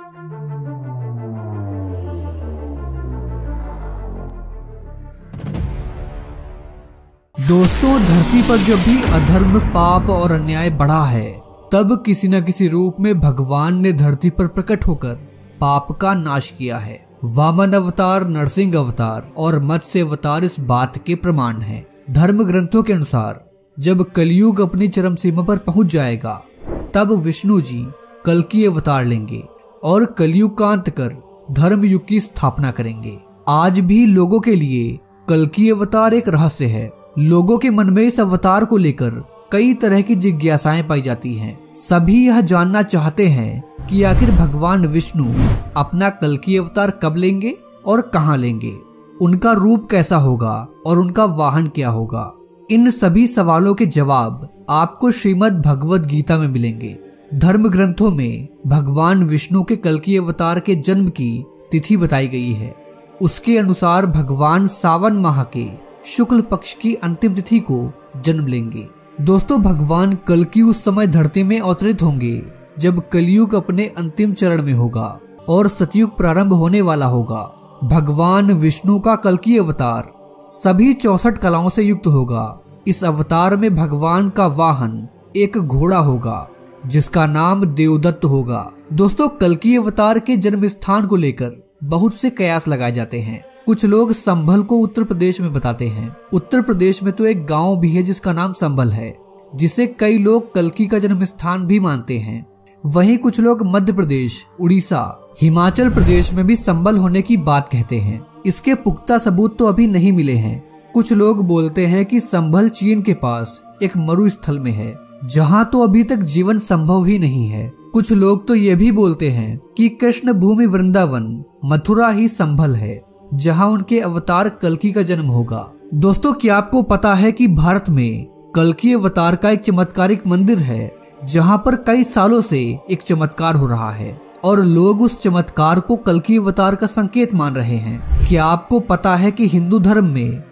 दोस्तों, धरती पर जब भी अधर्म, पाप और अन्याय बढ़ा है, तब किसी न किसी रूप में भगवान ने धरती पर प्रकट होकर पाप का नाश किया है। वामन अवतार, नरसिंह अवतार और मत्स्य अवतार इस बात के प्रमाण हैं। धर्म ग्रंथों के अनुसार जब कलयुग अपनी चरम सीमा पर पहुंच जाएगा, तब विष्णु जी कल्कि अवतार लेंगे और कलयुग का अंत कर धर्म युग की स्थापना करेंगे। आज भी लोगों के लिए कल्कि अवतार एक रहस्य है। लोगों के मन में इस अवतार को लेकर कई तरह की जिज्ञासाएं पाई जाती हैं। सभी यह जानना चाहते हैं कि आखिर भगवान विष्णु अपना कल्कि अवतार कब लेंगे और कहां लेंगे, उनका रूप कैसा होगा और उनका वाहन क्या होगा। इन सभी सवालों के जवाब आपको श्रीमद् भगवद गीता में मिलेंगे। धर्म ग्रंथों में भगवान विष्णु के कल्कि अवतार के जन्म की तिथि बताई गई है। उसके अनुसार भगवान सावन माह के शुक्ल पक्ष की अंतिम तिथि को जन्म लेंगे। दोस्तों, भगवान कल्कि उस समय धरती में अवतरित होंगे जब कलयुग अपने अंतिम चरण में होगा और सतयुग प्रारंभ होने वाला होगा। भगवान विष्णु का कल्कि अवतार सभी 64 कलाओं से युक्त होगा। इस अवतार में भगवान का वाहन एक घोड़ा होगा जिसका नाम देवदत्त होगा। दोस्तों, कल्कि अवतार के जन्म स्थान को लेकर बहुत से कयास लगाए जाते हैं। कुछ लोग संभल को उत्तर प्रदेश में बताते हैं। उत्तर प्रदेश में तो एक गांव भी है जिसका नाम संभल है, जिसे कई लोग कल्कि का जन्म स्थान भी मानते हैं। वहीं कुछ लोग मध्य प्रदेश, उड़ीसा, हिमाचल प्रदेश में भी संभल होने की बात कहते हैं। इसके पुख्ता सबूत तो अभी नहीं मिले हैं। कुछ लोग बोलते हैं कि संभल चीन के पास एक मरुस्थल में है, जहां तो अभी तक जीवन संभव ही नहीं है। कुछ लोग तो ये भी बोलते हैं कि कृष्ण भूमि वृंदावन मथुरा ही संभल है, जहां उनके अवतार कल्कि का जन्म होगा। दोस्तों, क्या आपको पता है कि भारत में कल्कि अवतार का एक चमत्कारिक मंदिर है, जहां पर कई सालों से एक चमत्कार हो रहा है और लोग उस चमत्कार को कल्कि अवतार का संकेत मान रहे हैं। क्या आपको पता है कि हिंदू धर्म में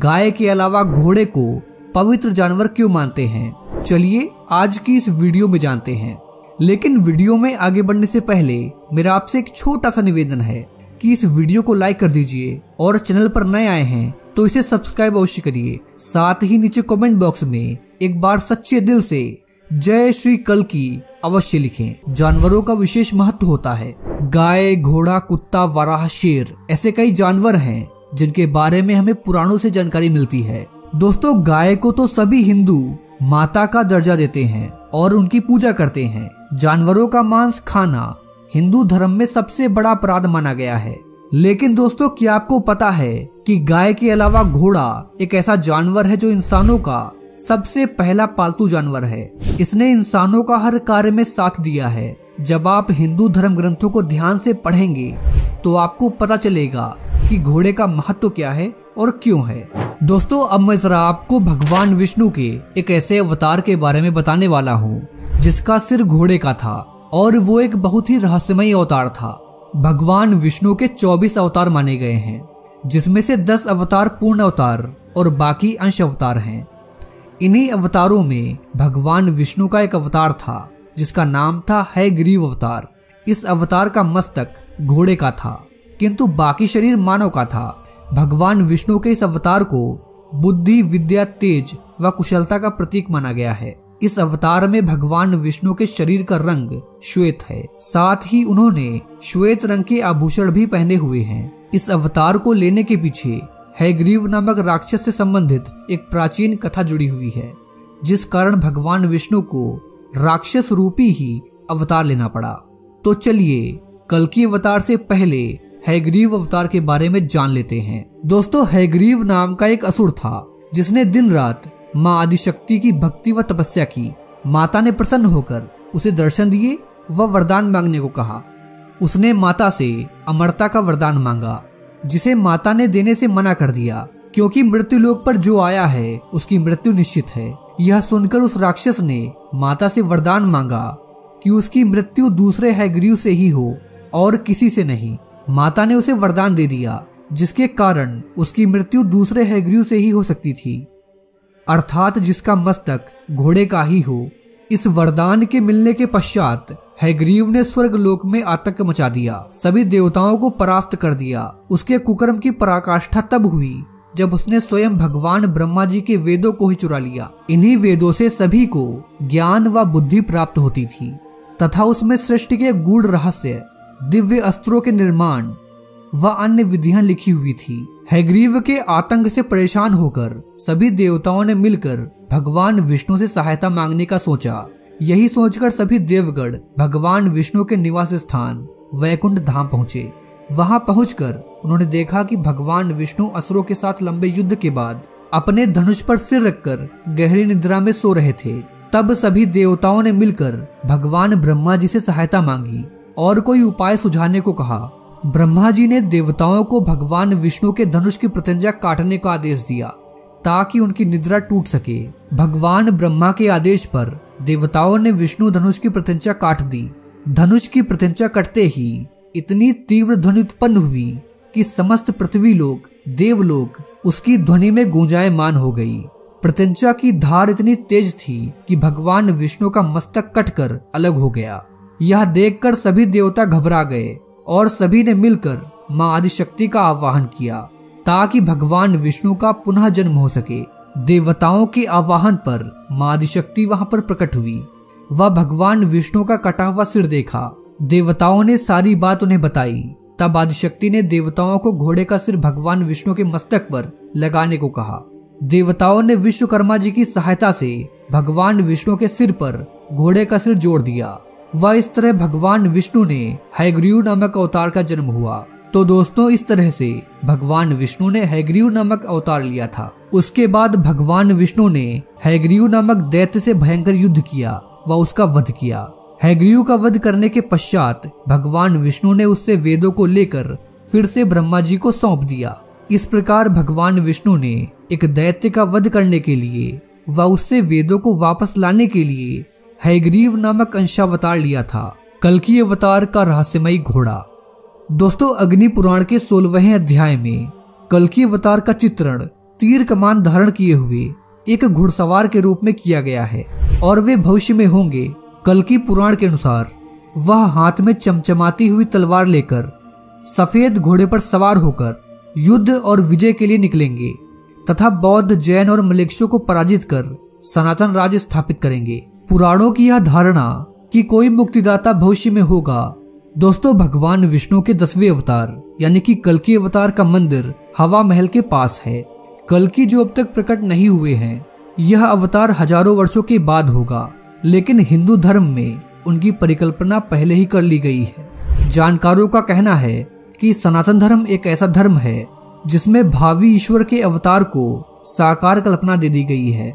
गाय के अलावा घोड़े को पवित्र जानवर क्यों मानते हैं? चलिए आज की इस वीडियो में जानते हैं। लेकिन वीडियो में आगे बढ़ने से पहले मेरा आपसे एक छोटा सा निवेदन है कि इस वीडियो को लाइक कर दीजिए और चैनल पर नए आए हैं तो इसे सब्सक्राइब अवश्य करिए। साथ ही नीचे कमेंट बॉक्स में एक बार सच्चे दिल से जय श्री कल्कि अवश्य लिखें। जानवरों का विशेष महत्व होता है। गाय, घोड़ा, कुत्ता, वराह, शेर ऐसे कई जानवर हैं जिनके बारे में हमें पुराणों से जानकारी मिलती है। दोस्तों, गाय को तो सभी हिंदू माता का दर्जा देते हैं और उनकी पूजा करते हैं। जानवरों का मांस खाना हिंदू धर्म में सबसे बड़ा अपराध माना गया है। लेकिन दोस्तों, क्या आपको पता है कि गाय के अलावा घोड़ा एक ऐसा जानवर है जो इंसानों का सबसे पहला पालतू जानवर है। इसने इंसानों का हर कार्य में साथ दिया है। जब आप हिंदू धर्म ग्रंथों को ध्यान से पढ़ेंगे तो आपको पता चलेगा कि घोड़े का महत्व क्या है और क्यों है। दोस्तों, अब मैं जरा आपको भगवान विष्णु के एक ऐसे अवतार के बारे में बताने वाला हूँ जिसका सिर घोड़े का था और वो एक बहुत ही रहस्यमय अवतार था। भगवान विष्णु के 24 अवतार माने गए हैं, जिसमें से 10 अवतार पूर्ण अवतार और बाकी अंश अवतार हैं। इन्हीं अवतारों में भगवान विष्णु का एक अवतार था जिसका नाम था हयग्रीव अवतार। इस अवतार का मस्तक घोड़े का था किंतु बाकी शरीर मानव का था। भगवान विष्णु के इस अवतार को बुद्धि, विद्या, तेज व कुशलता का प्रतीक माना गया है। इस अवतार में भगवान विष्णु के शरीर का रंग श्वेत है। साथ ही उन्होंने श्वेत रंग के आभूषण भी पहने हुए हैं। इस अवतार को लेने के पीछे हयग्रीव नामक राक्षस से संबंधित एक प्राचीन कथा जुड़ी हुई है, जिस कारण भगवान विष्णु को राक्षस रूपी ही अवतार लेना पड़ा। तो चलिए कल्कि अवतार से पहले हयग्रीव अवतार के बारे में जान लेते हैं। दोस्तों, हयग्रीव नाम का एक असुर था जिसने दिन रात माँ आदिशक्ति की भक्ति व तपस्या की। माता ने प्रसन्न होकर उसे दर्शन दिए व वरदान मांगने को कहा। उसने माता से अमरता का वरदान मांगा, जिसे माता ने देने से मना कर दिया, क्योंकि मृत्यु लोक पर जो आया है उसकी मृत्यु निश्चित है। यह सुनकर उस राक्षस ने माता से वरदान मांगा कि उसकी मृत्यु दूसरे हयग्रीव से ही हो और किसी से नहीं। माता ने उसे वरदान दे दिया, जिसके कारण उसकी मृत्यु दूसरे हयग्रीव से ही हो सकती थी, अर्थात जिसका मस्तक घोड़े का ही हो। इस वरदान के मिलने के पश्चात हयग्रीव ने स्वर्ग लोक में आतंक मचा दिया, सभी देवताओं को परास्त कर दिया। उसके कुकर्म की पराकाष्ठा तब हुई जब उसने स्वयं भगवान ब्रह्मा जी के वेदों को ही चुरा लिया। इन्हीं वेदों से सभी को ज्ञान व बुद्धि प्राप्त होती थी तथा उसमें सृष्टि के गूढ़ रहस्य, दिव्य अस्त्रों के निर्माण व अन्य विधियां लिखी हुई थी। हयग्रीव के आतंक से परेशान होकर सभी देवताओं ने मिलकर भगवान विष्णु से सहायता मांगने का सोचा। यही सोचकर सभी देवगण भगवान विष्णु के निवास स्थान वैकुंठ धाम पहुंचे। वहां पहुंचकर उन्होंने देखा कि भगवान विष्णु असुरों के साथ लंबे युद्ध के बाद अपने धनुष पर सिर रखकर गहरी निद्रा में सो रहे थे। तब सभी देवताओं ने मिलकर भगवान ब्रह्मा जी से सहायता मांगी और कोई उपाय सुझाने को कहा। ब्रह्मा जी ने देवताओं को भगवान विष्णु के धनुष की प्रत्यंचा काटने का आदेश दिया ताकि उनकी निद्रा टूट सके। भगवान ब्रह्मा के आदेश पर देवताओं ने विष्णु धनुष की प्रत्यंचा काट दी। धनुष की प्रत्यंचा कटते ही इतनी तीव्र ध्वनि उत्पन्न हुई कि समस्त पृथ्वी लोक, देवलोक उसकी ध्वनि में गूंजायमान हो गई। प्रत्यंचा की धार इतनी तेज थी कि भगवान विष्णु का मस्तक कटकर अलग हो गया। यह देखकर सभी देवता घबरा गए और सभी ने मिलकर मां आदिशक्ति का आवाहन किया ताकि भगवान विष्णु का पुनः जन्म हो सके। देवताओं के आवाहन पर मां आदिशक्ति वहां पर प्रकट हुई। वह भगवान विष्णु का कटा हुआ सिर देखा। देवताओं ने सारी बात उन्हें बताई। तब आदिशक्ति ने देवताओं को घोड़े का सिर भगवान विष्णु के मस्तक पर लगाने को कहा। देवताओं ने विश्वकर्मा जी की सहायता से भगवान विष्णु के सिर पर घोड़े का सिर जोड़ दिया। वह इस तरह भगवान विष्णु ने हयग्रीव नामक अवतार का जन्म हुआ। तो दोस्तों, इस तरह से भगवान विष्णु ने हयग्रीव नामक अवतार लिया था। उसके बाद भगवान विष्णु ने हयग्रीव नामक दैत्य से भयंकर युद्ध किया व उसका वध किया। हयग्रीव का वध करने के पश्चात भगवान विष्णु ने उससे वेदों को लेकर फिर से ब्रह्मा जी को सौंप दिया। इस प्रकार भगवान विष्णु ने एक दैत्य का वध करने के लिए व उससे वेदों को वापस लाने के लिए हयग्रीव नामक अंशावतार लिया था। कल्कि अवतार का रहस्यमयी घोड़ा। दोस्तों, अग्नि पुराण के 16वें अध्याय में कल्कि अवतार का चित्रण तीर कमान धारण किए हुए एक घुड़सवार के रूप में किया गया है और वे भविष्य में होंगे। कल्कि पुराण के अनुसार वह हाथ में चमचमाती हुई तलवार लेकर सफेद घोड़े पर सवार होकर युद्ध और विजय के लिए निकलेंगे तथा बौद्ध, जैन और मलेच्छों को पराजित कर सनातन राज्य स्थापित करेंगे। पुराणों की यह धारणा कि कोई मुक्तिदाता भविष्य में होगा। दोस्तों, भगवान विष्णु के 10वें अवतार यानी कि कल्कि अवतार का मंदिर हवा महल के पास है। कल्कि जो अब तक प्रकट नहीं हुए हैं, यह अवतार हजारों वर्षों के बाद होगा, लेकिन हिंदू धर्म में उनकी परिकल्पना पहले ही कर ली गई है। जानकारों का कहना है कि सनातन धर्म एक ऐसा धर्म है जिसमें भावी ईश्वर के अवतार को साकार कल्पना दे दी गई है।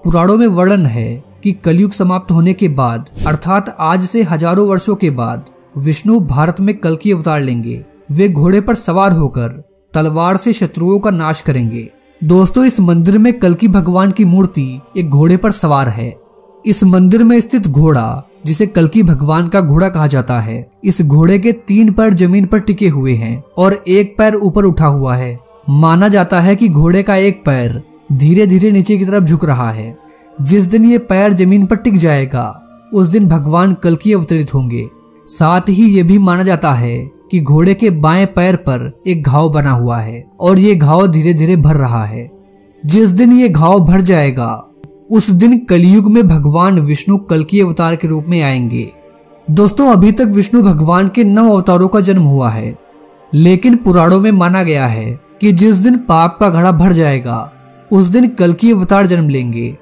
पुराणों में वर्णन है कि कलयुग समाप्त होने के बाद अर्थात आज से हजारों वर्षों के बाद विष्णु भारत में कल्कि अवतार लेंगे। वे घोड़े पर सवार होकर तलवार से शत्रुओं का नाश करेंगे। दोस्तों, इस मंदिर में कल्कि भगवान की मूर्ति एक घोड़े पर सवार है। इस मंदिर में स्थित घोड़ा, जिसे कल्कि भगवान का घोड़ा कहा जाता है, इस घोड़े के 3 पैर जमीन पर टिके हुए हैं और एक पैर ऊपर उठा हुआ है। माना जाता है कि घोड़े का एक पैर धीरे धीरे नीचे की तरफ झुक रहा है। जिस दिन ये पैर जमीन पर टिक जाएगा उस दिन भगवान कल्कि अवतरित होंगे। साथ ही ये भी माना जाता है कि घोड़े के बाएं पैर पर एक घाव बना हुआ है और ये घाव धीरे धीरे भर रहा है। जिस दिन ये घाव भर जाएगा उस दिन कलयुग में भगवान विष्णु कल्कि अवतार के रूप में आएंगे। दोस्तों, अभी तक विष्णु भगवान के 9 अवतारों का जन्म हुआ है, लेकिन पुराणों में माना गया है कि जिस दिन पाप का घड़ा भर जाएगा उस दिन कल्कि अवतार जन्म लेंगे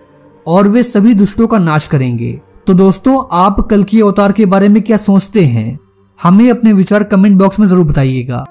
और वे सभी दुष्टों का नाश करेंगे। तो दोस्तों, आप कल्कि अवतार के बारे में क्या सोचते हैं? हमें अपने विचार कमेंट बॉक्स में जरूर बताइएगा।